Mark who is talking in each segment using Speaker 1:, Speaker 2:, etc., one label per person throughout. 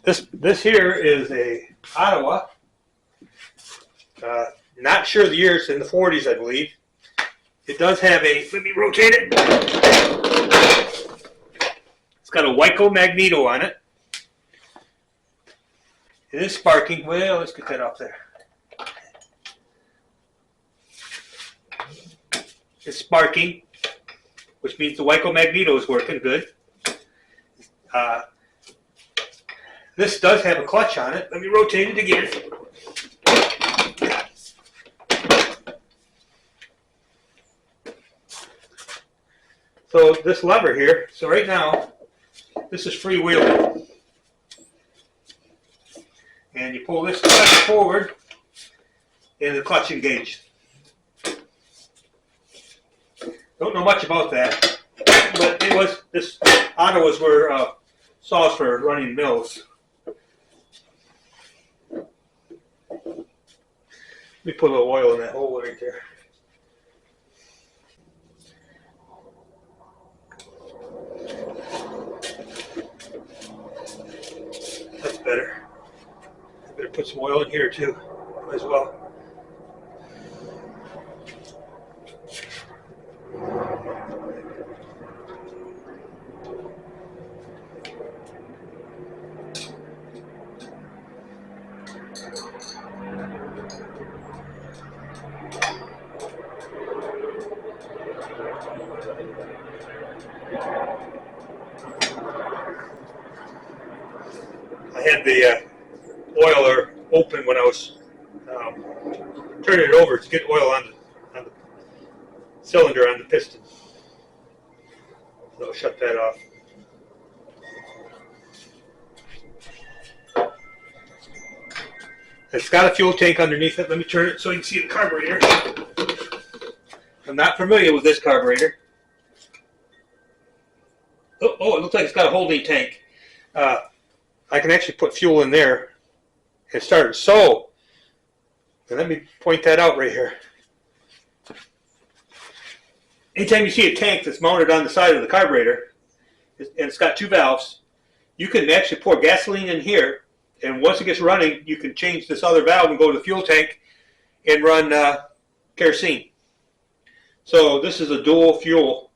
Speaker 1: This here is a Ottawa. Not sure the year. It's in the 40s, I believe. It does have a. Let me rotate it. It's got a Wico Magneto on it. It is sparking. Well, let's get that up there. It's sparking, which means the Wico Magneto is working good. This does have a clutch on it. Let me rotate it again. So this lever here, so right now, this is freewheeling. And you pull this clutch forward, and the clutch engaged. Don't know much about that, but it was, this Ottawas were saws for running mills. Let me put a little oil in that hole right there. That's better. I better put some oil in here too, as well. I had the oiler open when I was turning it over to get oil on the cylinder on the piston. So I'll shut that off. It's got a fuel tank underneath it. Let me turn it so you can see the carburetor. I'm not familiar with this carburetor. Oh, it looks like it's got a holding tank. I can actually put fuel in there and start it. So, and let me point that out right here. Anytime you see a tank that's mounted on the side of the carburetor, and it's got two valves, you can actually pour gasoline in here, and once it gets running, you can change this other valve and go to the fuel tank and run kerosene. So this is a dual fuel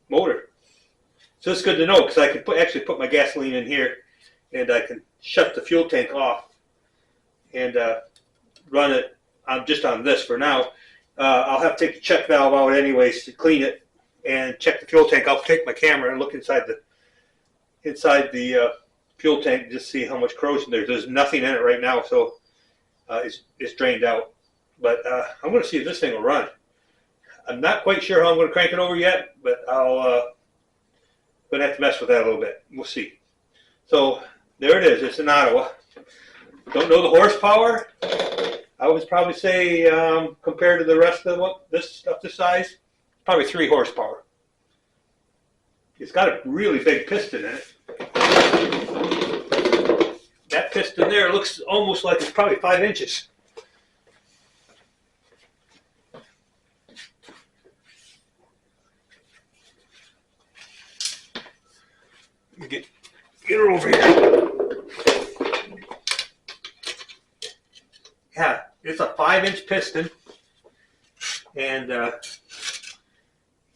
Speaker 1: motor. So it's good to know because I can actually put my gasoline in here, and I can shut the fuel tank off and run it just on this for now. I'll have to take the check valve out anyways to clean it and check the fuel tank. I'll take my camera and look inside the fuel tank and just see how much corrosion there is. There's nothing in it right now, so it's drained out. But I'm going to see if this thing will run. I'm not quite sure how I'm going to crank it over yet, but I'll going to have to mess with that a little bit. We'll see. So there it is. It's an Ottawa. Don't know the horsepower. I would probably say compared to the rest of this stuff this size, probably 3 horsepower. It's got a really big piston in it. That piston there looks almost like it's probably 5 inches. Get her over here. Yeah, it's a 5-inch piston, and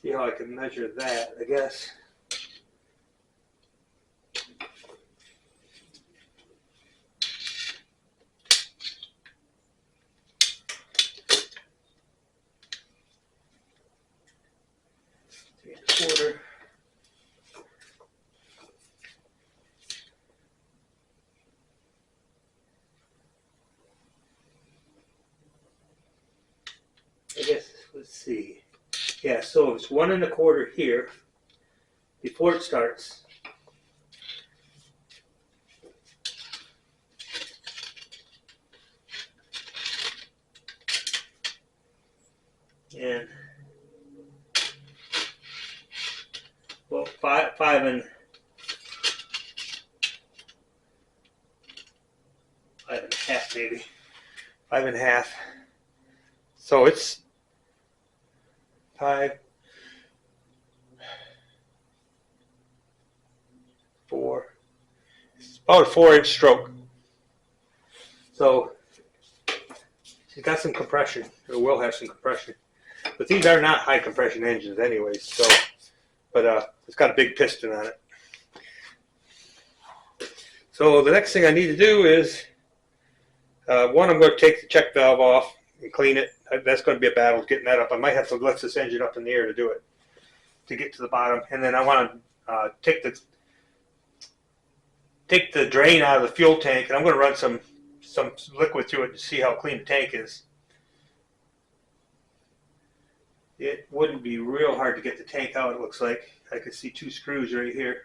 Speaker 1: see how I can measure that, I guess. Quarter. I guess, let's see. Yeah, so it's 1 1/4 here before it starts. And well, 5 and 5 1/2 maybe. 5 1/2. So it's 5, 4, about a 4-inch stroke. So she's got some compression, or will have some compression. But these are not high compression engines anyways, so, but it's got a big piston on it. So the next thing I need to do is, one, I'm going to take the check valve off and clean it. That's going to be a battle getting that up. I might have to lift this engine up in the air to do it, to get to the bottom. And then I want to take the drain out of the fuel tank, and I'm going to run some liquid through it to see how clean the tank is. It wouldn't be real hard to get the tank out, it looks like. I can see 2 screws right here.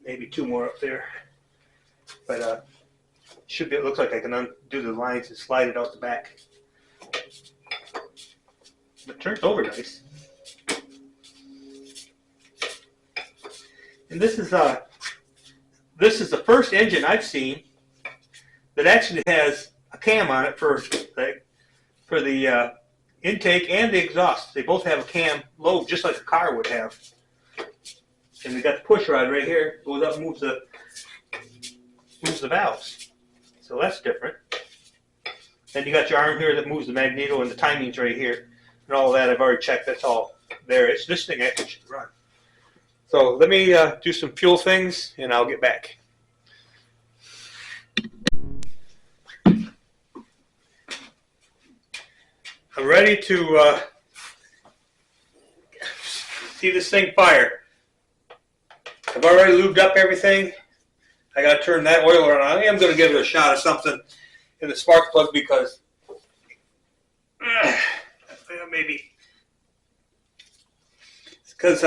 Speaker 1: Maybe 2 more up there. But should be, it looks like I can undo the lines and slide it out the back. It turns over nice. And this is the first engine I've seen that actually has a cam on it for the intake and the exhaust. They both have a cam lobe, just like a car would have. And we got the push rod right here, goes up and moves the valves. So that's different. Then you got your arm here that moves the magneto, and the timing's right here. And all that I've already checked, that's all there. It's this thing actually should run. So let me do some fuel things, and I'll get back. I'm ready to see this thing fire. I've already lubed up everything. I got to turn that oil on. I am going to give it a shot of something in the spark plug because maybe it's because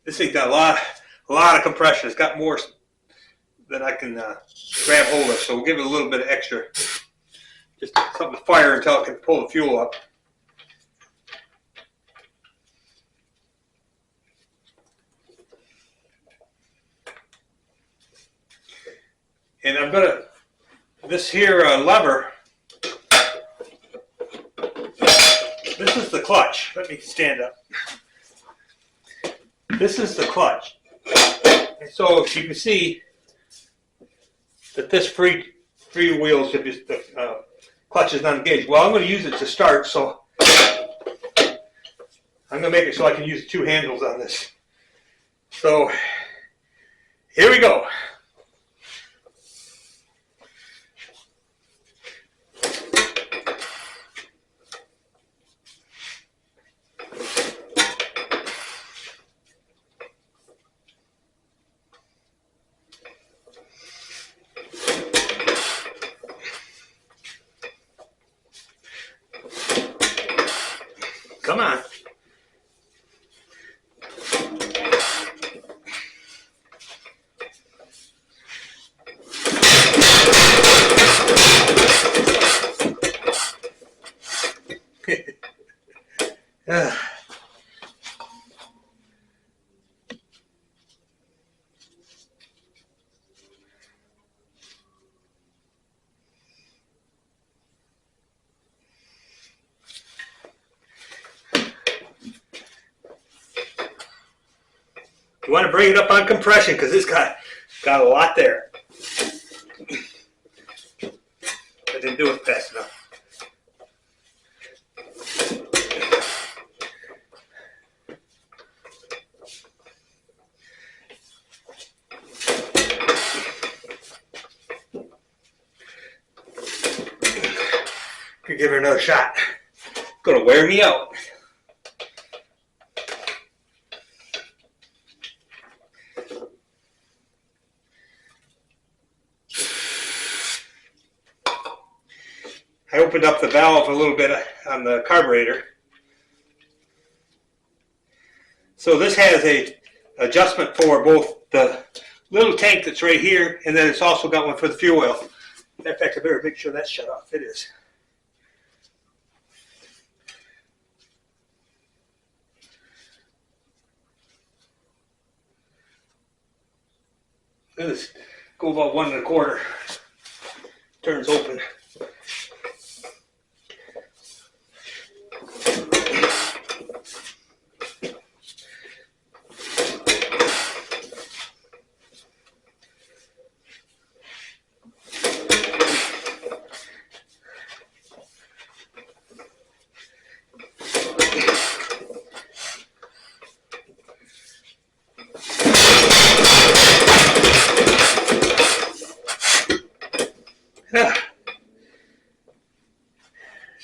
Speaker 1: this thing's got a lot of compression. It's got more than I can grab hold of. So we'll give it a little bit of extra, just something to fire until it can pull the fuel up. And I'm going to, this here lever, this is the clutch. Let me stand up. This is the clutch. And so if you can see that this free wheel should be, the clutch is not engaged. Well, I'm going to use it to start, so I'm going to make it so I can use 2 handles on this. So here we go. Come on. You want to bring it up on compression because it's got a lot there. I didn't do it fast enough. Could give her another shot. It's gonna wear me out. I opened up the valve a little bit on the carburetor. So this has a adjustment for both the little tank that's right here, and then it's also got one for the fuel oil. In fact, I better make sure that's shut off. It is. Let's go about 1 1/4. Turns open.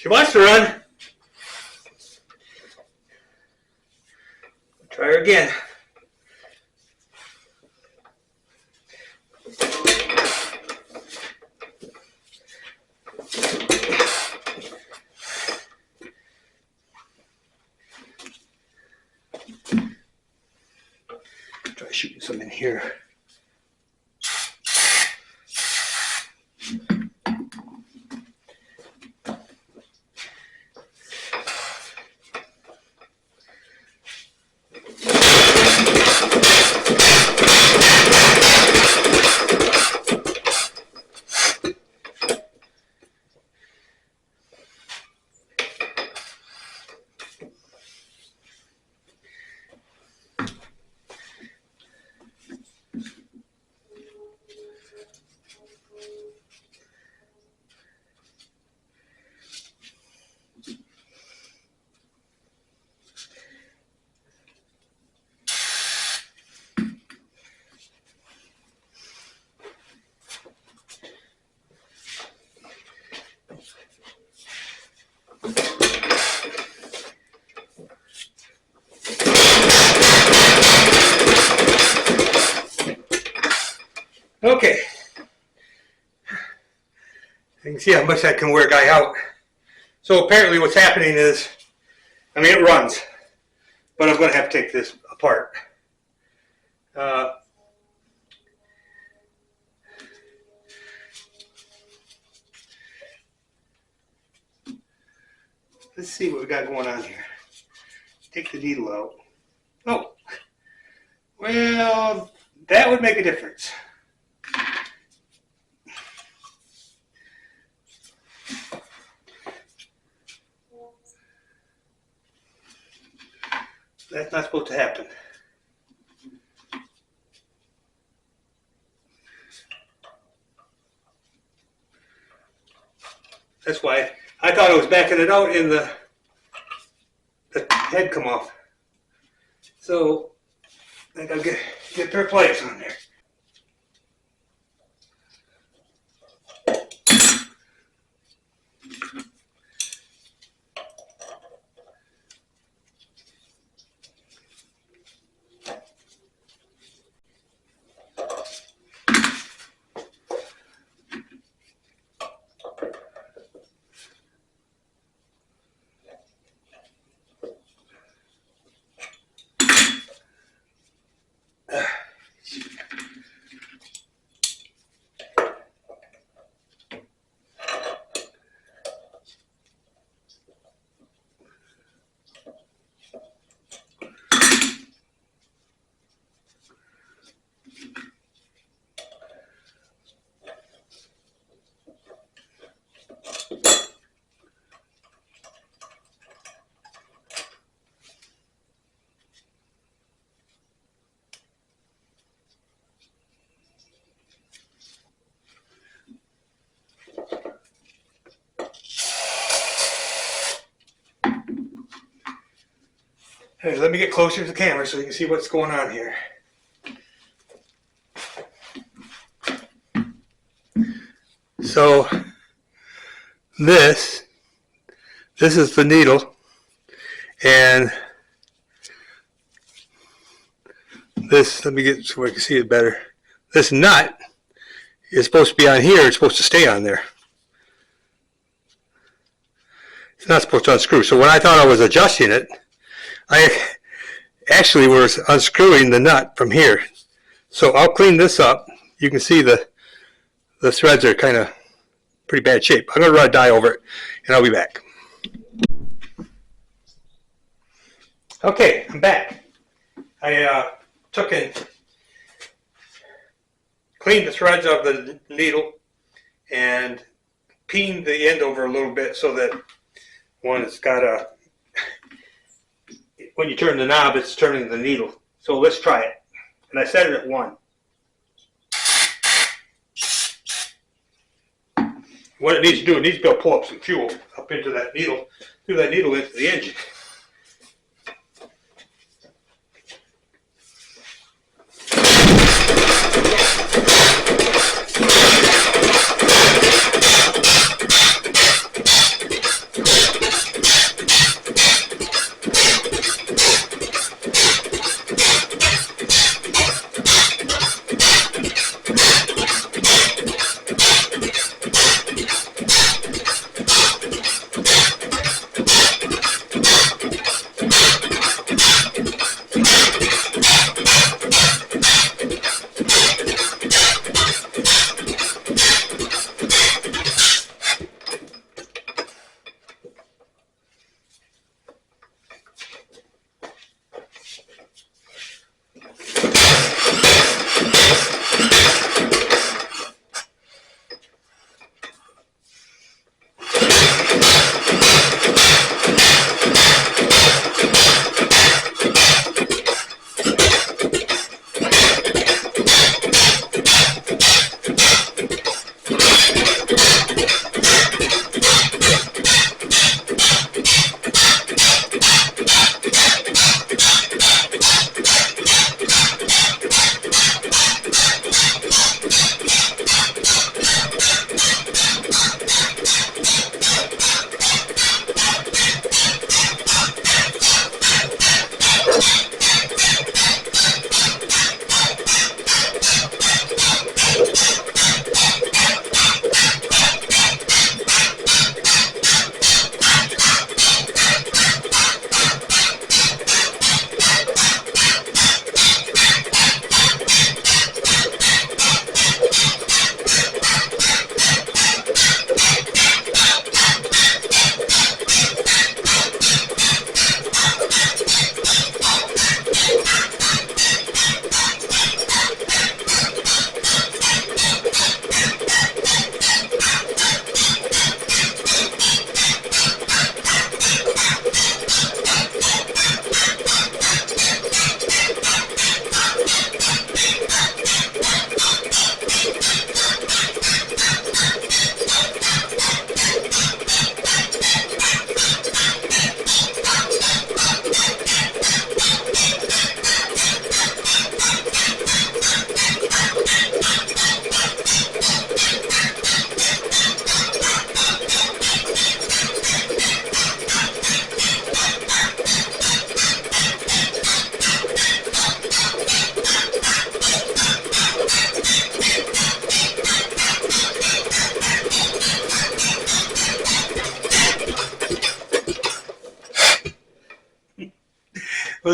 Speaker 1: She wants to run. Try her again. Try shooting some in here. Okay, you can see how much that can wear a guy out. So apparently what's happening is, I mean, it runs, but I'm going to have to take this apart. Let's see what we got going on here. Take the needle out. Oh, well, that would make a difference. That's not supposed to happen. That's why I thought I was backing it out and the head come off. So I think I'll get a pair of pliers on there. Hey, let me get closer to the camera so you can see what's going on here. So this is the needle, and this, let me get so I can see it better. This nut is supposed to be on here, it's supposed to stay on there. It's not supposed to unscrew. So when I thought I was adjusting it, I actually was unscrewing the nut from here. So I'll clean this up. You can see the threads are kind of pretty bad shape. I'm going to run a dye over it and I'll be back. Okay, I'm back. I took and cleaned the threads of the needle and peened the end over a little bit so that one, it's got a, when you turn the knob, it's turning the needle. So let's try it. And I set it at 1. What it needs to do, it needs to be able to pull up some fuel up into that needle, through that needle into the engine.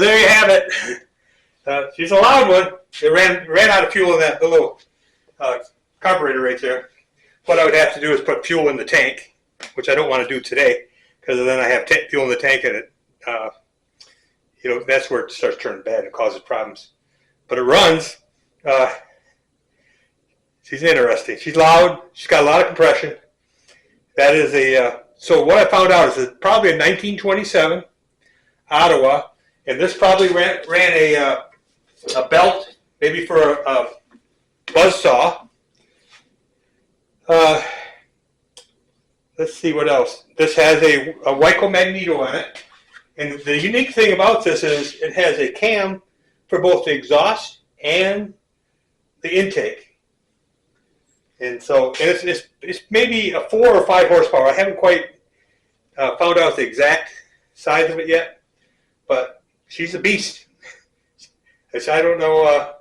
Speaker 1: there you have it. She's a loud one. It ran out of fuel in that little carburetor right there. What I would have to do is put fuel in the tank, which I don't want to do today, because then I have fuel in the tank, and it, that's where it starts turning bad and causes problems. But it runs. She's interesting. She's loud. She's got a lot of compression. That is a. So what I found out is it's probably a 1927 Ottawa, and this probably ran a belt, maybe for a buzz saw. Let's see what else. This has a Wico Magneto on it. And the unique thing about this is it has a cam for both the exhaust and the intake. And so it's maybe a 4 or 5 horsepower. I haven't quite found out the exact size of it yet, but she's a beast. I don't know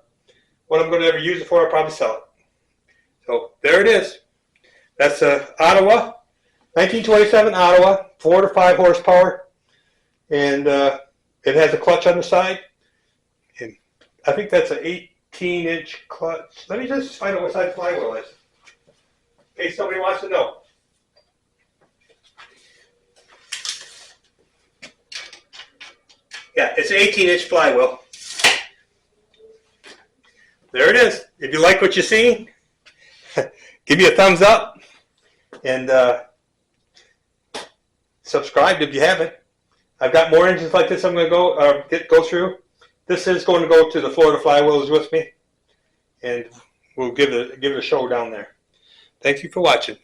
Speaker 1: what I'm going to ever use it for. I'll probably sell it. So there it is. That's Ottawa, 1927 Ottawa, 4 to 5 horsepower, and it has a clutch on the side. And I think that's an 18-inch clutch. Let me just find out what size flywheel is, in case somebody wants to know. Yeah, it's an 18-inch flywheel. There it is. If you like what you're seeing, give me a thumbs up. And subscribe if you haven't. I've got more engines like this I'm going to go through. This is going to go to the Florida Flywheels with me, and we'll give it a show down there. Thank you for watching.